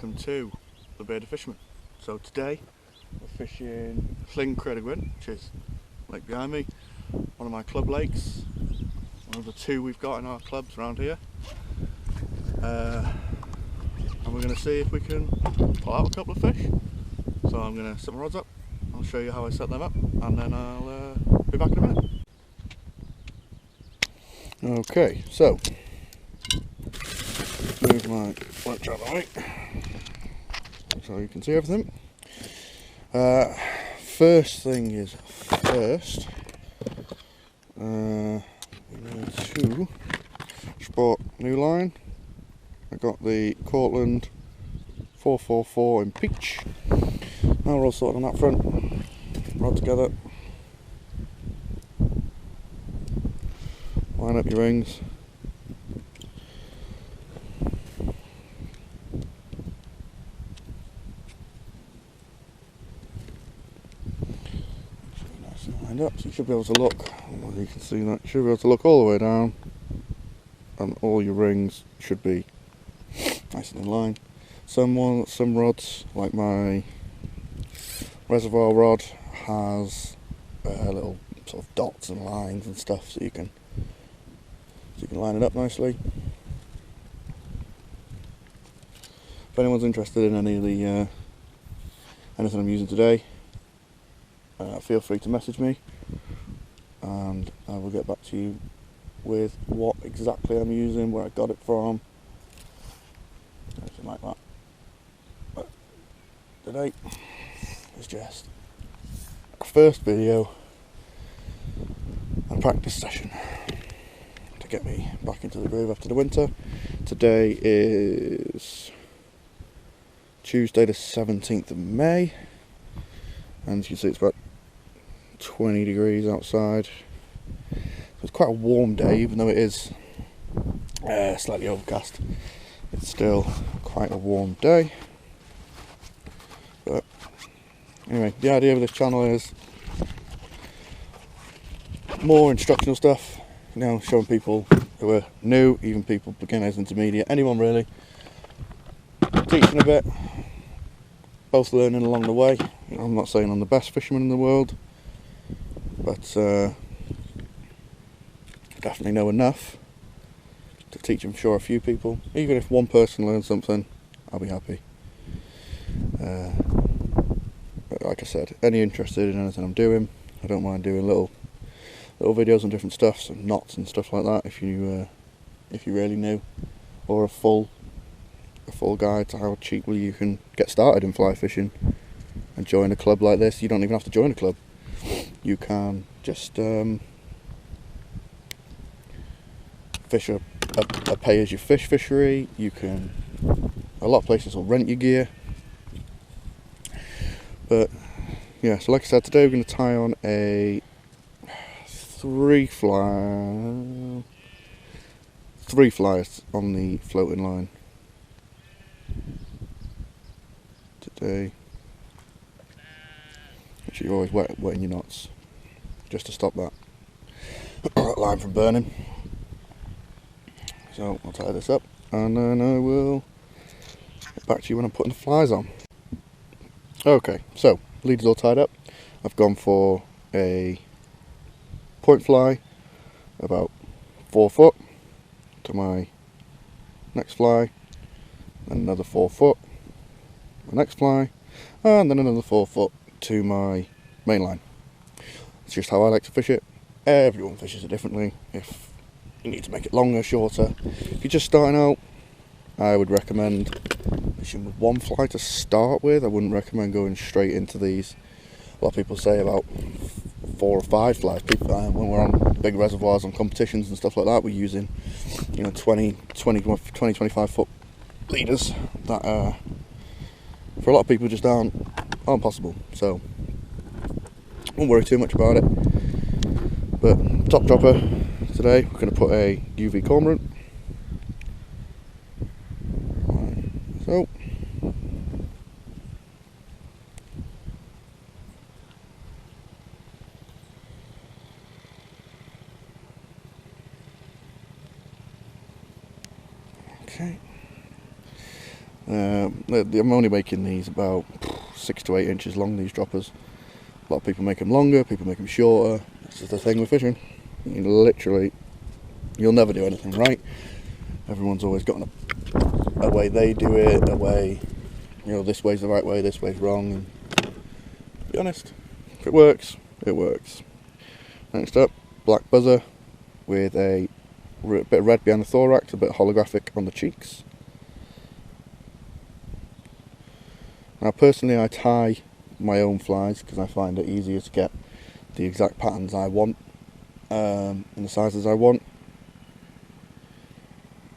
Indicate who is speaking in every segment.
Speaker 1: welcome to the Bearded Fisherman. So today we're fishing Crud-Y-Gwynt, which is lake behind me, one of my club lakes, one of the two we've got in our clubs around here, and we're going to see if we can pull out a couple of fish. So I'm going to set my rods up, I'll show you how I set them up, and then I'll be back in a minute. Okay, so move my lunch out of the way so you can see everything. First thing is first, we need to spot new line. I got the Cortland 444 in peach. Now we're all sorted on that front. Rod together. Line up your rings. Nice and lined up, so you should be able to look. Well, you can see that. You should be able to look all the way down, and all your rings should be nice and in line. Some rods, like my reservoir rod, has little sort of dots and lines and stuff, so you can line it up nicely. If anyone's interested in any of the anything I'm using today, feel free to message me, and I will get back to you with what exactly I'm using, where I got it from, everything like that. But today is just a first video and practice session to get me back into the groove after the winter. Today is Tuesday the 17th of May, and as you can see it's about 20 degrees outside. So it's quite a warm day, even though it is slightly overcast. It's still quite a warm day. But anyway, the idea of this channel is more instructional stuff, you know, showing people who are new, even people, beginners, intermediate, anyone really, teaching a bit, both learning along the way. You know, I'm not saying I'm the best fisherman in the world, but I definitely know enough to teach, I'm sure, a few people. Even if one person learns something, I'll be happy. But like I said, any interested in anything I'm doing, I don't mind doing little videos on different stuff, some knots and stuff like that. If you're really new, or a full guide to how cheaply you can get started in fly fishing and join a club like this. You don't even have to join a club. You can just fish a pay-as-you-fish fishery. You can. A lot of places will rent your gear. But yeah, so like I said, today we're going to tie on a three flies on the floating line today. Which you're always wetting your knots just to stop that line from burning. So I'll tie this up and then I will get back to you when I'm putting the flies on. Okay, so leader's all tied up. I've gone for a point fly about 4 foot to my next fly, then another 4 foot, my next fly, and then another 4 foot to my main line. It's just how I like to fish it. Everyone fishes it differently. If you need to make it longer, shorter. If you're just starting out, I would recommend fishing with one fly to start with. I wouldn't recommend going straight into these. A lot of people say about 4 or 5 flies. People, when we're on big reservoirs on competitions and stuff like that, we're using, you know, 25 foot leaders that for a lot of people just aren't possible. So won't worry too much about it. But top dropper today, we're going to put a UV cormorant. So okay, I'm only making these about 6 to 8 inches long, these droppers. A lot of people make them longer, people make them shorter. This is the thing with fishing. You'll never do anything right. Everyone's always got a way they do it, a way, this way's the right way, this way's wrong. And to be honest, if it works, it works. Next up, black buzzer with a bit of red behind the thorax, a bit holographic on the cheeks. Now personally I tie my own flies because I find it easier to get the exact patterns I want and the sizes I want,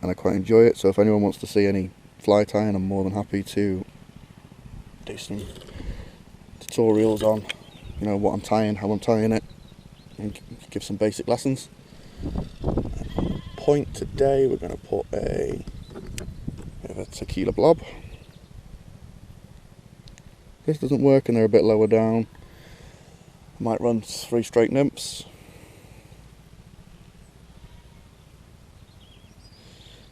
Speaker 1: and I quite enjoy it. So if anyone wants to see any fly tying, I'm more than happy to do some tutorials on what I'm tying, how I'm tying it, and give some basic lessons. Point today we're going to put a bit of a tequila blob. This doesn't work and they're a bit lower down. I might run 3 straight nymphs.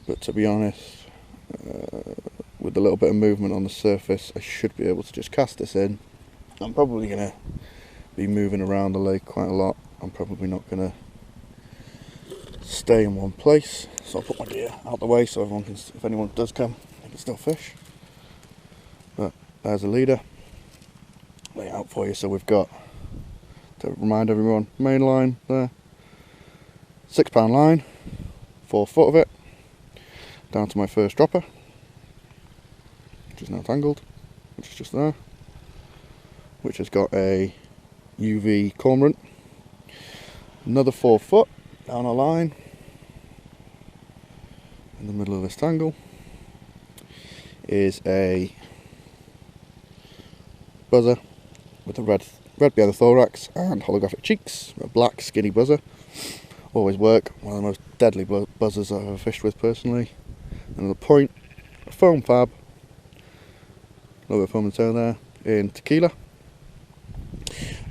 Speaker 1: But to be honest, with a little bit of movement on the surface, I should be able to just cast this in. I'm probably going to be moving around the lake quite a lot. I'm probably not going to stay in one place. So I'll put my gear out the way so everyone can, if anyone does come, they can still fish. But there's a leader. Lay it out for you. So we've got, to remind everyone, main line there, 6 pound line, 4 foot of it, down to my first dropper, which is now tangled, which is just there, which has got a UV cormorant. Another 4 foot down a line in the middle of this tangle is a buzzer with a red behind the thorax and holographic cheeks, a black skinny buzzer. Always work, one of the most deadly buzzers I've ever fished with personally. Another point, a foam fab, a little bit of foam and tail there, in tequila.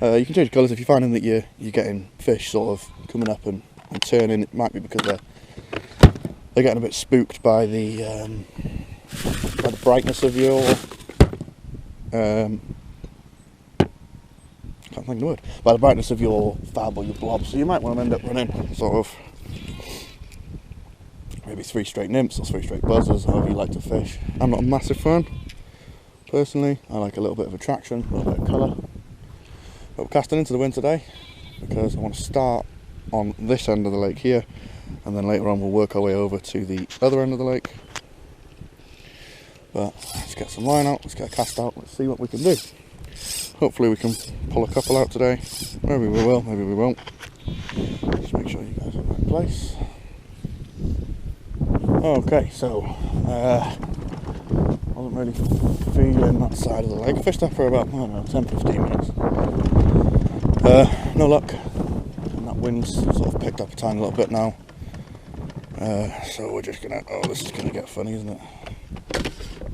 Speaker 1: You can change colours if you're finding that you're getting fish sort of coming up and turning. It might be because they're getting a bit spooked by the brightness of your can't think of the word, by the brightness of your fab or your blob. So you might want to end up running sort of maybe 3 straight nymphs or 3 straight buzzers, however you like to fish. I'm not a massive fan personally. I like a little bit of attraction, a little bit of colour. But we're casting into the wind today because I want to start on this end of the lake here, and then later on we'll work our way over to the other end of the lake. But let's get some line out, let's get a cast out, let's see what we can do. Hopefully we can pull a couple out today. Maybe we will, maybe we won't. Just make sure you guys are in the right place. Okay, so wasn't really feeling that side of the lake. I fished that for about, I don't know, 10-15 minutes. No luck. And that wind's sort of picked up a tiny little bit now. So we're just gonna, this is gonna get funny, isn't it?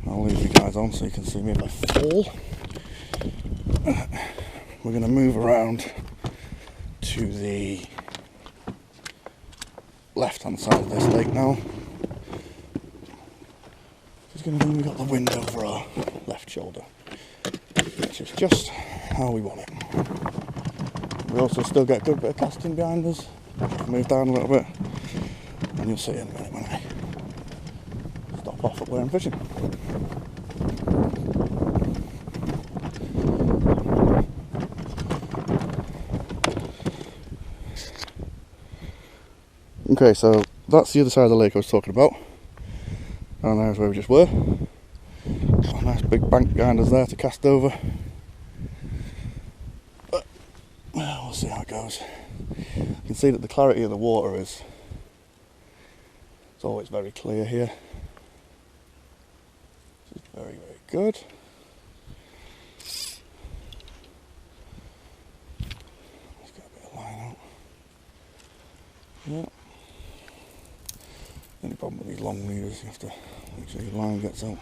Speaker 1: I'll leave you guys on so you can see me if I fall. We're going to move around to the left hand side of this lake now. It's going to mean we've got the wind over our left shoulder, which is just how we want it. We also still get a good bit of casting behind us. Move down a little bit and you'll see in a minute when I stop off at where I'm fishing. Okay, so that's the other side of the lake I was talking about, and there's where we just were. Got a nice big bank behind us there to cast over. But we'll see how it goes. You can see that the clarity of the water is, it's always very clear here. This is very, very good. Let's get a bit of line out. Yeah. The only problem with these long leaders, you have to make sure your line gets out.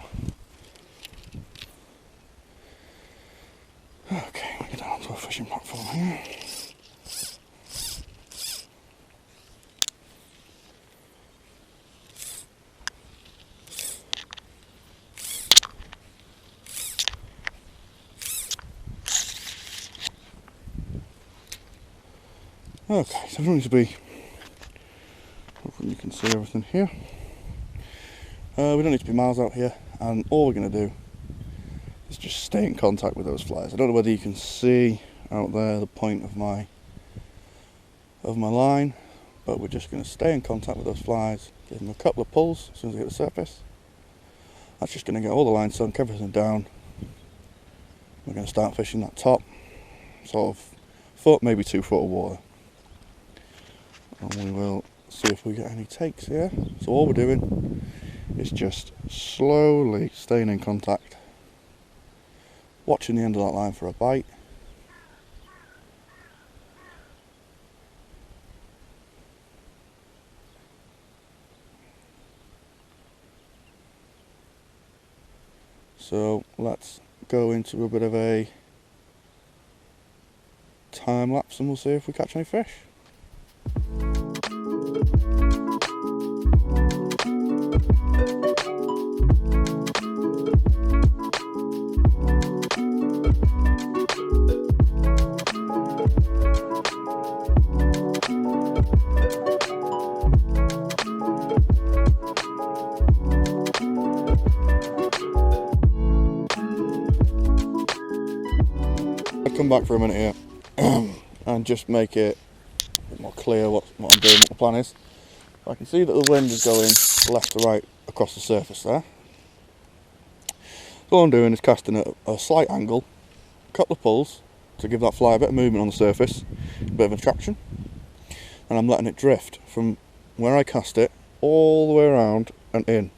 Speaker 1: Okay, we get down to a fishing platform here. Okay, so I don't need to be, hopefully you can see everything here. We don't need to be miles out here, and all we're going to do is just stay in contact with those flies. I don't know whether you can see out there the point of my line, but we're just going to stay in contact with those flies, give them a couple of pulls as soon as they hit the surface. That's just going to get all the line sunk, everything down. We're going to start fishing that top, sort of foot, maybe 2 foot of water. And we will see if we get any takes here. So all we're doing is just slowly staying in contact, watching the end of that line for a bite. So let's go into a bit of a time lapse and we'll see if we catch any fish. Come back for a minute here and just make it a bit more clear what I'm doing, what the plan is. I can see that the wind is going left to right across the surface there. So all I'm doing is casting at a slight angle, a couple of pulls to give that fly a bit of movement on the surface, a bit of attraction, and I'm letting it drift from where I cast it all the way around and in,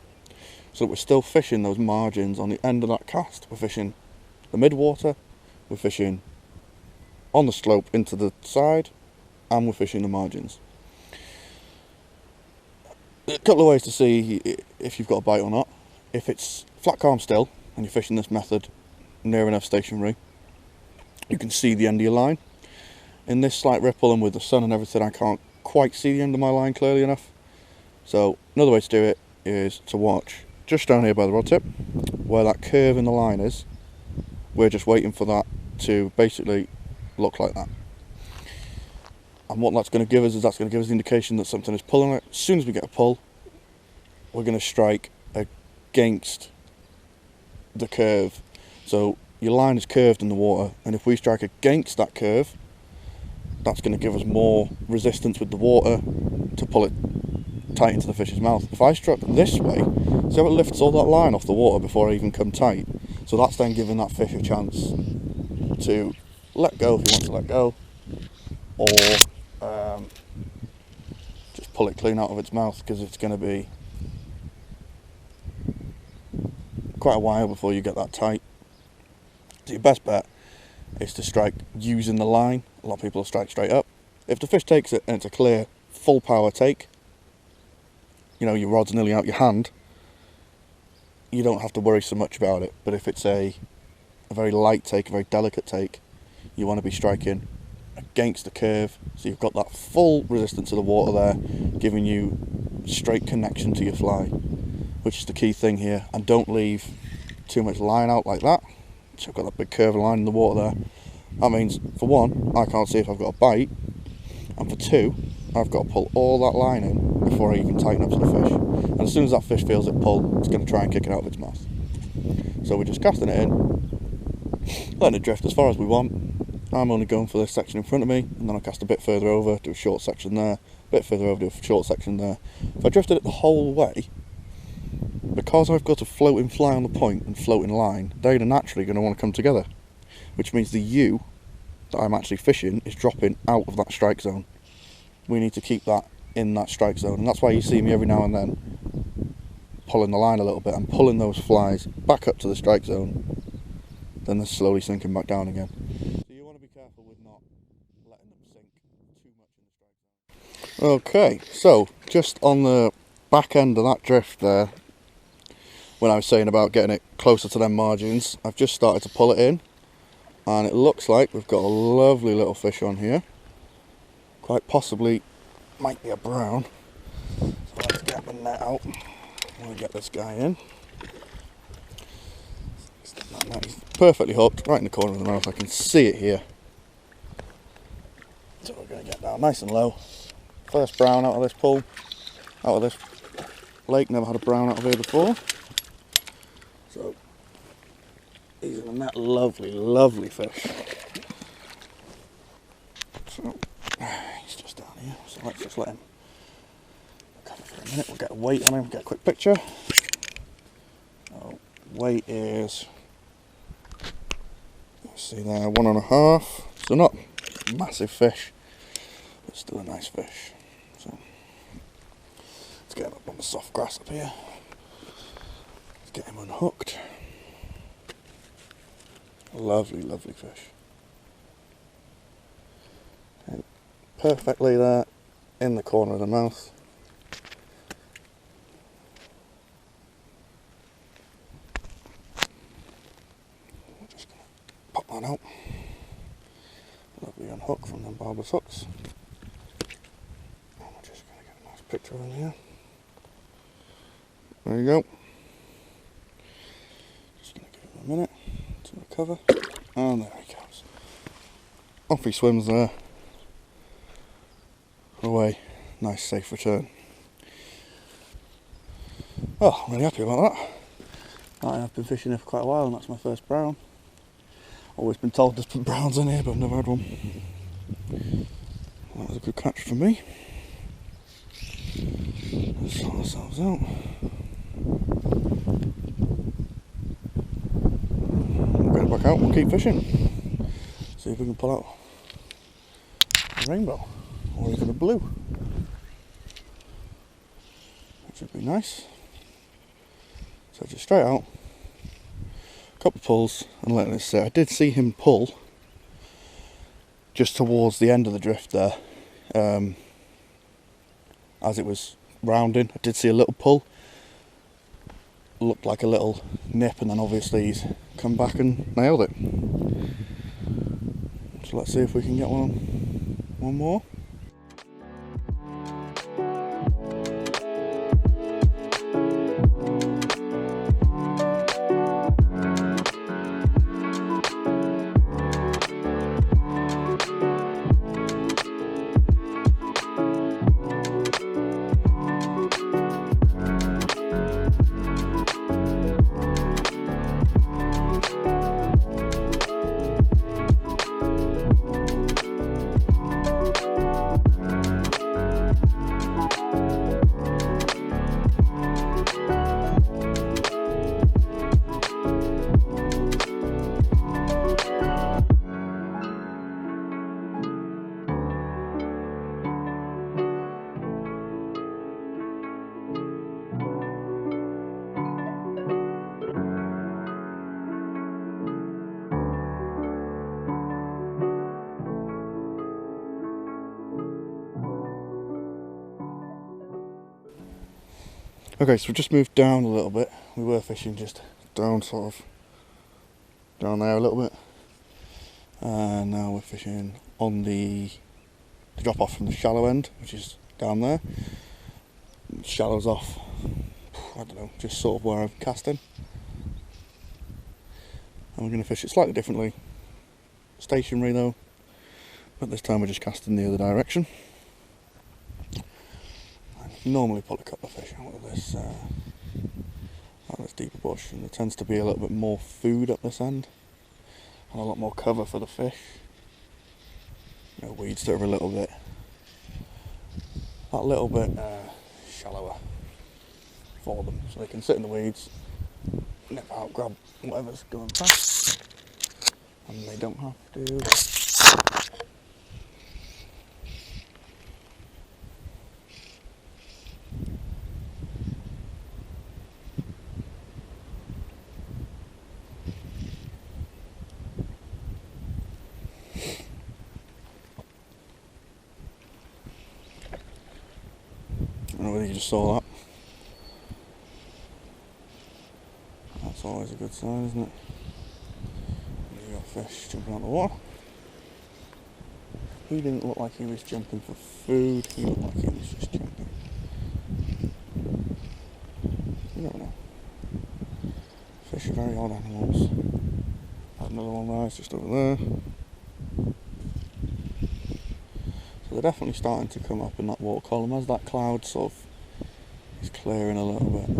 Speaker 1: so that we're still fishing those margins on the end of that cast. We're fishing the mid-water, we're fishing on the slope into the side, and we're fishing the margins. A couple of ways to see if you've got a bite or not. If it's flat calm still and you're fishing this method near enough stationary, you can see the end of your line. In this slight ripple and with the sun and everything, I can't quite see the end of my line clearly enough. So another way to do it is to watch just down here by the rod tip where that curve in the line is. We're just waiting for that to basically look like that. And what that's going to give us is that's going to give us the indication that something is pulling it. As soon as we get a pull, we're going to strike against the curve. So your line is curved in the water, and if we strike against that curve, that's going to give us more resistance with the water to pull it tight into the fish's mouth. If I struck this way, see how it lifts all that line off the water before I even come tight? So that's then giving that fish a chance to let go if he wants to let go, or just pull it clean out of its mouth, because it's going to be quite a while before you get that tight. So your best bet is to strike using the line. A lot of people will strike straight up. If the fish takes it and it's a clear full power take, you know, your rod's nearly out your hand, you don't have to worry so much about it. But if it's a very light take, a very delicate take, you want to be striking against the curve, so you've got that full resistance of the water there, giving you straight connection to your fly, which is the key thing here. And don't leave too much line out like that. So I've got that big curved line in the water there. That means, for one, I can't see if I've got a bite, and for two, I've got to pull all that line in before I even tighten up to the fish. And as soon as that fish feels it pull, it's going to try and kick it out of its mouth. So we're just casting it in, letting it drift as far as we want. I'm only going for this section in front of me, and then I cast a bit further over, do a short section there, a bit further over, do a short section there. If I drifted it the whole way, because I've got a floating fly on the point and floating line, they're naturally going to want to come together, which means the U that I'm actually fishing is dropping out of that strike zone. We need to keep that in that strike zone, and that's why you see me every now and then pulling the line a little bit and pulling those flies back up to the strike zone, then they're slowly sinking back down again. So you want to be careful with not letting them sink too much in the strike zone. Okay, so just on the back end of that drift there, when I was saying about getting it closer to them margins, I've just started to pull it in, and it looks like we've got a lovely little fish on here. Quite possibly might be a brown. So let's get the net out. We'll get this guy in. He's perfectly hooked, right in the corner of the mouth. I can see it here. So we're going to get down nice and low. First brown out of this pool, out of this lake. Never had a brown out of here before. So these are the net. Lovely, lovely fish. So he's just down here, so let's just let him cover for a minute. We'll get a weight on him, get a quick picture. So weight is, let's see there, 1.5. So not massive fish, but still a nice fish. So let's get him up on the soft grass up here. Let's get him unhooked. Lovely, lovely fish. And perfectly there in the corner of the mouth. We're just going to pop that out. Lovely unhook from them barbless hooks. And we're just going to get a nice picture in here. There you go. Just going to give him a minute to recover. And there he goes. Off he swims there. Away. Nice safe return. Oh, I'm really happy about that. I've been fishing here for quite a while and that's my first brown. Always been told there's been browns in here, but I've never had one. That was a good catch for me. Let's sort ourselves out. We'll get it back out, we'll keep fishing. See if we can pull out a rainbow, or even a blue. Which would be nice. So just straight out. Couple pulls and letting it sit. I did see him pull just towards the end of the drift there, as it was rounding. I did see a little pull, looked like a little nip, and then obviously he's come back and nailed it. So let's see if we can get one more. Okay, so we just moved down a little bit. We were fishing just down, sort of down there a little bit, and now we're fishing on the drop off from the shallow end, which is down there. Shallows off, I don't know, just sort of where I'm casting. And we're going to fish it slightly differently, stationary though, but this time we're just casting the other direction. Normally pull a couple of fish out of this deeper bush, and there tends to be a little bit more food up this end and a lot more cover for the fish. You know, weeds that are a little bit shallower for them, so they can sit in the weeds, nip out, grab whatever's going past, and they don't have to. I don't know whether you just saw that. That's always a good sign, isn't it? You got fish jumping out of the water. He didn't look like he was jumping for food, he looked like he was just jumping. You never know. Fish are very odd animals. Had another one there, it's just over there. So they're definitely starting to come up in that water column as that cloud sort of is clearing a little bit.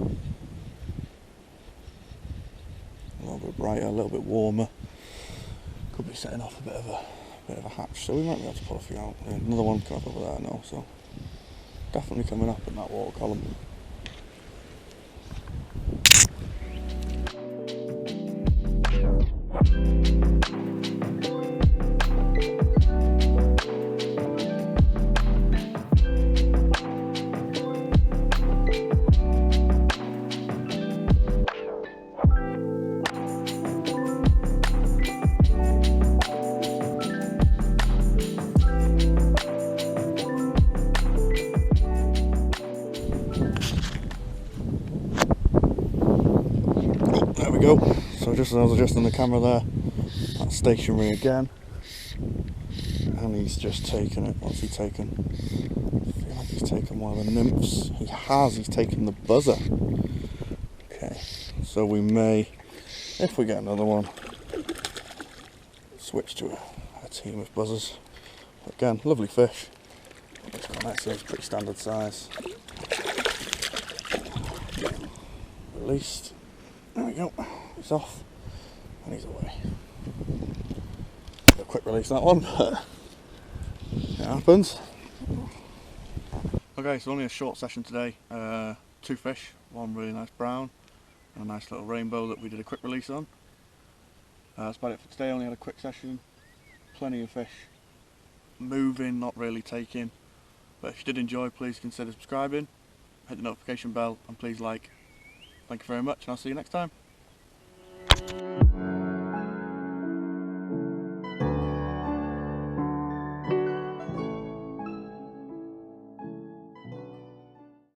Speaker 1: A little bit brighter, a little bit warmer. Could be setting off a bit of a hatch, so we might be able to pull a few out. Another one coming up over there now, so definitely coming up in that water column. There we go. So just as I was adjusting the camera there, that's stationary again, and he's just taken it. What's he taken? I feel like he's taken one of the nymphs. He has. He's taken the buzzer. Okay, so we may, if we get another one, switch to a team of buzzers. Again, lovely fish. It's quite nice. It's pretty standard size. Released. There we go, he's off and he's away. A quick release that one, but it happens. Okay, so only a short session today. 2 fish, one really nice brown and a nice little rainbow that we did a quick release on. That's about it for today. Only had a quick session, plenty of fish moving, not really taking. But if you did enjoy, please consider subscribing, hit the notification bell and please like. Thank you very much, and I'll see you next time.